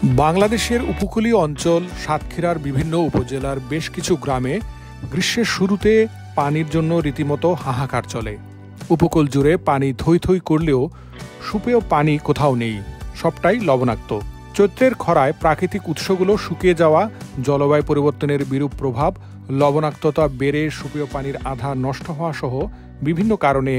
বাংলাদেশের উপকূলীয় অঞ্চল সাতক্ষীরার বিভিন্ন উপজেলার বেশ কিছু গ্রামে গ্রীষ্মের শুরুতে পানির জন্য রীতিমতো হাহাকার চলে। উপকূল জুড়ে পানি থই থই করলেও সুপেয় পানি কোথাও নেই, সবটাই লবণাক্ত। চৈত্রের খরায় প্রাকৃতিক উৎসগুলো শুকিয়ে যাওয়া, জলবায়ু পরিবর্তনের বিরূপ প্রভাব, লবণাক্ততা বেড়ে সুপেয় পানির আধা নষ্ট হওয়া সহ বিভিন্ন কারণে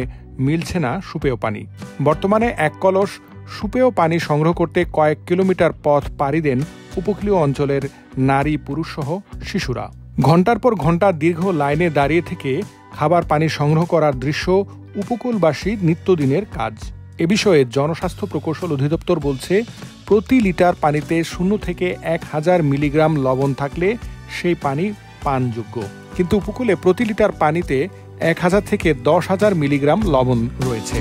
মিলছে না সুপেয় পানি। বর্তমানে এক কলস সুপেয় পানি সংগ্রহ করতে কয়েক কিলোমিটার পথ পাড়ি দেন উপকূলীয় অঞ্চলের নারী পুরুষ সহ শিশুরা। ঘণ্টার পর ঘণ্টা দীর্ঘ লাইনে দাঁড়িয়ে থেকে খাবার পানি সংগ্রহ করার দৃশ্য উপকূলবাসীর নিত্যদিনের কাজ। এ বিষয়ে জনস্বাস্থ্য প্রকৌশল অধিদপ্তর বলছে, প্রতি লিটার পানিতে 0 থেকে 1000 মিলিগ্রাম লবণ থাকলে সেই পানি পানযোগ্য, কিন্তু উপকূলে প্রতি লিটার পানিতে 1000 থেকে 10,000 মিলিগ্রাম লবণ রয়েছে।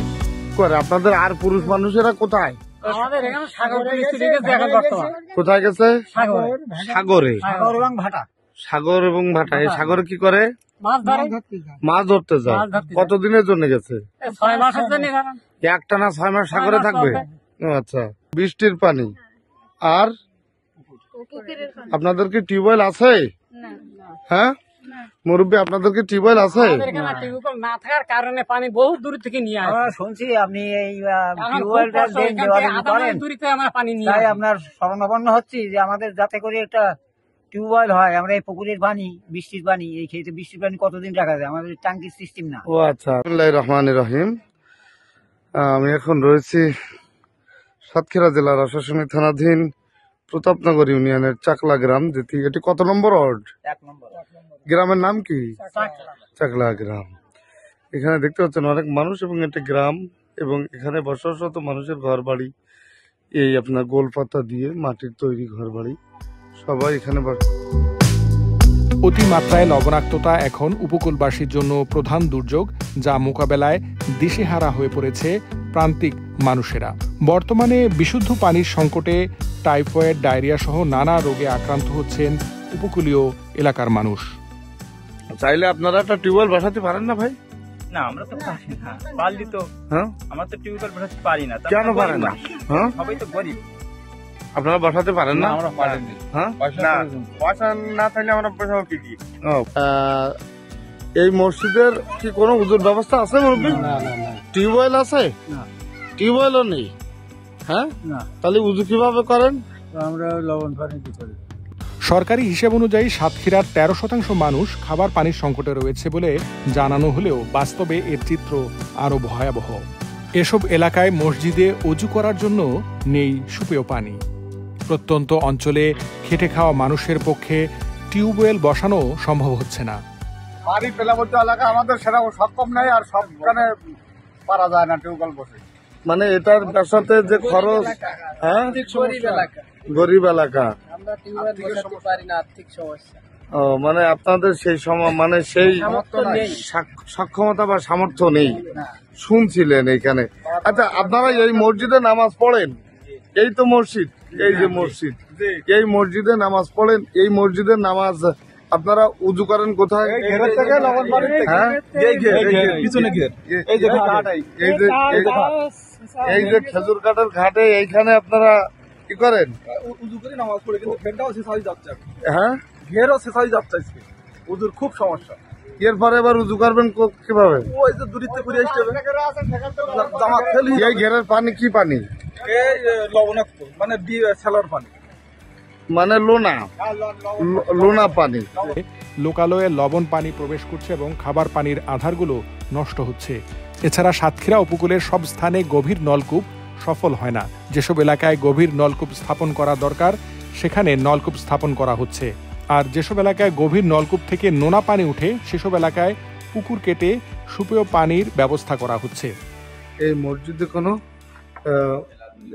আপনাদের আর পুরুষ মানুষেরা কোথায়? আমাদের এখানে কোথায় গেছে? সাগরে। সাগর এবং ভাটা। এই সাগরে কি করে? মাছ ধরতে যায়। কতদিনের জন্য গেছে? 6 মাসের জন্য। একটানা 6 মাস সাগরে থাকবে? আচ্ছা। বৃষ্টির পানি। আর আপনাদের কি টিউবওয়েল আছে? হ্যাঁ মুরব্বী, আপনাদের কি টিউবওয়েল আছে? টিউবওয়েল না থাকার কারণে পানি বহু দূর থেকে নিয়ে আসে। আমরা শুনছি আপনি এই টিউবওয়েলটা করেন, দূরিতে আমরা পানি নিয়ে তাই আপনার শরণাপন্ন হচ্ছি যে আমাদের যাতে করে একটা টিউবওয়েল হয়। আমরা এই পুকুরের পানি, বৃষ্টির পানি, এই খেতে বৃষ্টির পানি কতদিন রাখা যায়? আমাদের ট্যাঙ্কির সিস্টেম না। ও আচ্ছা। বিসমিল্লাহির রহমানির রহিম। আমি এখন রয়েছি সাতক্ষীরা জেলার আশাশুনি থানাধীন প্রতাপনগর ইউনিয়নের চাকলা গ্রাম। এটি কত নম্বর ওয়ার্ড? 1 নম্বর। গ্রামের নাম কি? চাকলা গ্রাম। এখানে দেখতে পাচ্ছেন অনেক মানুষ এবং একটা গ্রাম, এবং এখানে বসবাসরত মানুষের ঘর বাড়ি, এই আপনার গোলপাতা দিয়ে মাটির তৈরি ঘর বাড়ি, সবাই এখানে। অতিমাত্রায় লবণাক্ততা এখন উপকূলবাসীর জন্য প্রধান দুর্যোগ, যা মোকাবেলায় দিশেহারা হয়ে পড়েছে প্রান্তিক মানুষেরা। বর্তমানে বিশুদ্ধ পানির সংকটে টাইফয়েড, ডায়রিয়া সহ নানা রোগে আক্রান্ত হচ্ছেন উপকূলীয় এলাকার মানুষ। চাইলে আপনারা একটা টিউবওয়েল বসাতে পারেন না ভাই? না, আমরা তো পারি না। পারলি তো, আমরা তো টিউবওয়েল বসাতে পারি না। কেন পারেন না? সবাই তো গরিব। আপনারা বসাতে পারেন না? আমরা পারিনি। পয়সা না থাকলে আমরা বসাবো কি? এই মসজিদের কি কোনো উজুর ব্যবস্থা আছে? টিউবওয়েল আছে? টিউবওয়েলও নেই। হ্যাঁ, তাহলে উজু কিভাবে করেন? আমরা লবণ পানি করি। সরকারি হিসেব অনুযায়ী সাতক্ষীরার 13% মানুষ খাবার পানির সংকটে রয়েছে বলে জানানো হলেও বাস্তবে এর চিত্র আরো ভয়াবহ। এসব এলাকায় মসজিদে অজু করার জন্য নেই সুপেয় পানি। প্রত্যন্ত অঞ্চলে খেটে খাওয়া মানুষের পক্ষে টিউবওয়েল বসানো সম্ভব হচ্ছে না। বাড়ি পেলাবদ্ধ এলাকা আমাদের সেটা সক্ষম নাই, আর সবখানে পারা যায় না টিউবওয়েল বসে। মানে এটার ব্যবসাতে যে খরচ, হ্যাঁ, গরিব এলাকা, আর্থিক সমস্যা। ও মানে আপনাদের সেই সময় মানে সেই সক্ষমতা বা সামর্থ্য নেই শুনছিলেন এখানে। আচ্ছা, আপনারা এই মসজিদে নামাজ পড়েন? এই তো মসজিদ, এই যে মসজিদ, এই মসজিদে নামাজ পড়েন। এই মসজিদের নামাজ আপনারা উজু করেন কোথায়? এই যে খেজুর কাঠের ঘাটে, এইখানে আপনারা কি করেন? উজু করে নামাজ পড়ে, কিন্তু ফ্যানটাও শেষ হয়ে যাচ্ছে। হ্যাঁ, ঘেরও শেষ হয়ে যাচ্ছে, উজুর খুব সমস্যা। এরপরে এবার উজু করবেন কিভাবে? ওই যে দূরিতে ঘুরে আসতে হবে। এই ঘেরের পানি কি পানি? এই লবণাক্ত, মানে সেলার পানি, মানে লোনা পানি। লোকালয়ে লবণ পানি প্রবেশ করছে এবং খাবার পানির আধারগুলো নষ্ট হচ্ছে। এছাড়া সাতক্ষীরা উপকূলের সব স্থানে গভীর নলকূপ সফল হয় না। যেসব এলাকায় গভীর নলকূপ স্থাপন করা দরকার, সেখানে নলকূপ স্থাপন করা হচ্ছে, আর যেসব এলাকায় গভীর নলকূপ থেকে নোনা পানি উঠে, সেসব এলাকায় পুকুর কেটে সুপেয় পানির ব্যবস্থা করা হচ্ছে। এই মসজিদে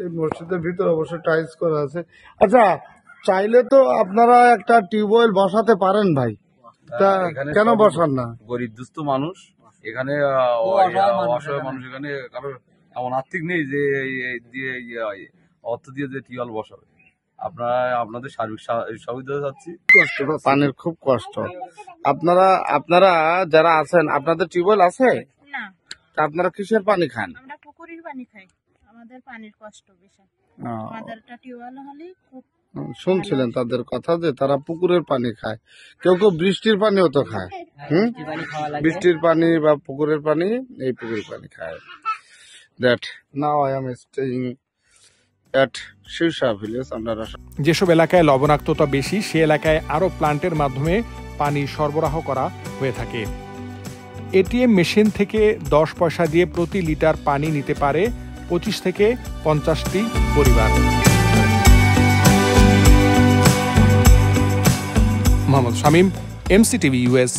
এই মসজিদের ভিতরে অবশ্য টাইলস করা আছে। আচ্ছা, চাইলে তো আপনারা একটা টিউবওয়েল বসাতে পারেন ভাই, তা কেন বসান না? গরিব দুস্থ মানুষ এখানে, অসহায় মানুষ এখানে, কারোর এমন আর্থিক নেই যে অর্থ দিয়ে যে টিউবওয়েল বসাবে। আপনাদের সার্বিক সুবিধা চাচ্ছি। পানির খুব কষ্ট। আপনারা যারা আছেন, আপনাদের টিউবওয়েল আছে না? আপনারা কিসের পানি খান? আমরা পুকুরের পানি খাই। আমাদের পানির কষ্ট বেশি। আমাদের টিউবওয়েল হলে খুব শুনছিলেন তাদের কথা যে তারা পুকুরের পানি খায়, কেউ কেউ বৃষ্টির পানিও তো খায়। বৃষ্টির পানি বা পুকুরের পানি, এই পুকুরের পানি খায়। That now I am staying at শিরসা village under. যেসব এলাকায় লবণাক্ততা বেশি সে এলাকায় আরও প্লান্টের মাধ্যমে পানি সরবরাহ করা হয়ে থাকে। এটিএম মেশিন থেকে 10 পয়সা দিয়ে প্রতি লিটার পানি নিতে পারে 25 থেকে 50টি পরিবার। Mohammad Shamim, MCTV US।